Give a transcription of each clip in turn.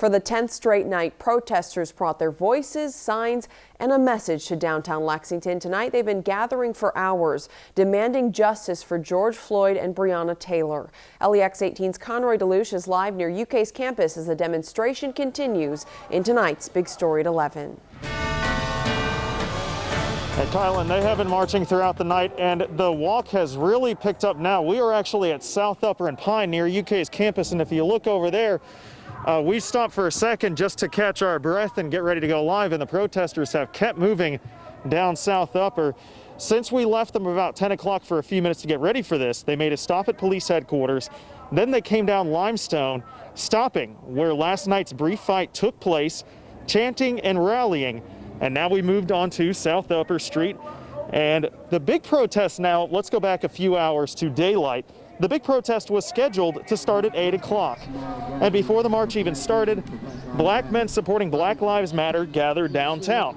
For the 10th straight night, protesters brought their voices, signs, and a message to downtown Lexington. Tonight, they've been gathering for hours, demanding justice for George Floyd and Breonna Taylor. LEX 18's Conroy DeLucia is live near UK's campus as the demonstration continues in tonight's Big Story at 11. Hey, Kylan, they have been marching throughout the night, and the walk has really picked up now. We are actually at South Upper and Pine near UK's campus, and if you look over there, we stopped for a second just to catch our breath and get ready to go live, and the protesters have kept moving down South Upper. Since we left them about 10 o'clock for a few minutes to get ready for this, they made a stop at police headquarters. Then they came down Limestone, stopping where last night's brief fight took place, chanting and rallying. And now we moved on to South Upper Street. And the big protest now, let's go back a few hours to daylight. The big protest was scheduled to start at 8 o'clock. And before the march even started, black men supporting Black Lives Matter gathered downtown.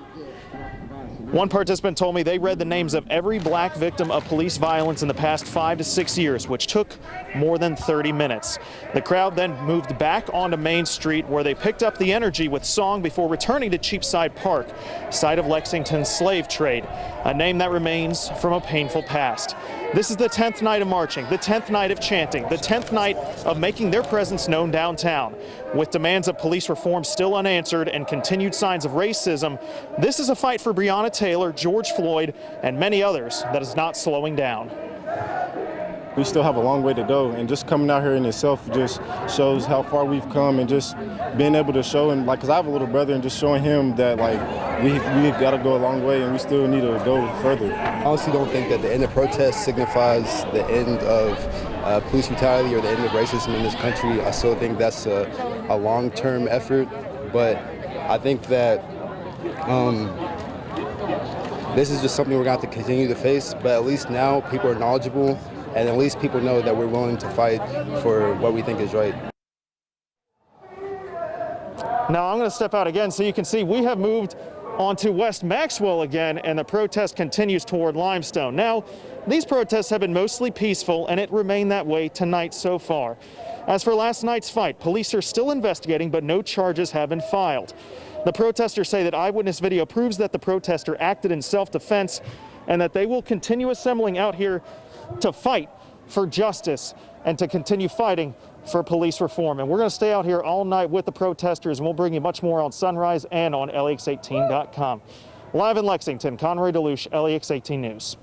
One participant told me they read the names of every black victim of police violence in the past 5 to 6 years, which took more than 30 minutes. The crowd then moved back onto Main Street, where they picked up the energy with song before returning to Cheapside Park, site of Lexington's slave trade, a name that remains from a painful past. This is the 10th night of marching, the 10th night of chanting, the 10th night of making their presence known downtown. With demands of police reform still unanswered and continued signs of racism, this is a fight for Breonna Taylor, George Floyd, and many others that is not slowing down. We still have a long way to go, and just coming out here in itself just shows how far we've come, and just being able to show him, like, because I have a little brother, and just showing him that, like, we've got to go a long way and we still need to go further. I honestly don't think that the end of protest signifies the end of police brutality or the end of racism in this country. I still think that's a long-term effort, but I think that this is just something we're going to have to continue to face, but at least now people are knowledgeable, and at least people know that we're willing to fight for what we think is right. Now I'm going to step out again so you can see we have moved onto West Maxwell again, and the protest continues toward Limestone. Now, these protests have been mostly peaceful, and it remained that way tonight so far. As for last night's fight, police are still investigating, but no charges have been filed. The protesters say that eyewitness video proves that the protester acted in self-defense and that they will continue assembling out here to fight for justice and to continue fighting for police reform. And we're going to stay out here all night with the protesters, and we'll bring you much more on Sunrise and on LEX18.com. Live in Lexington, Conroy DeLucia, LEX18 News.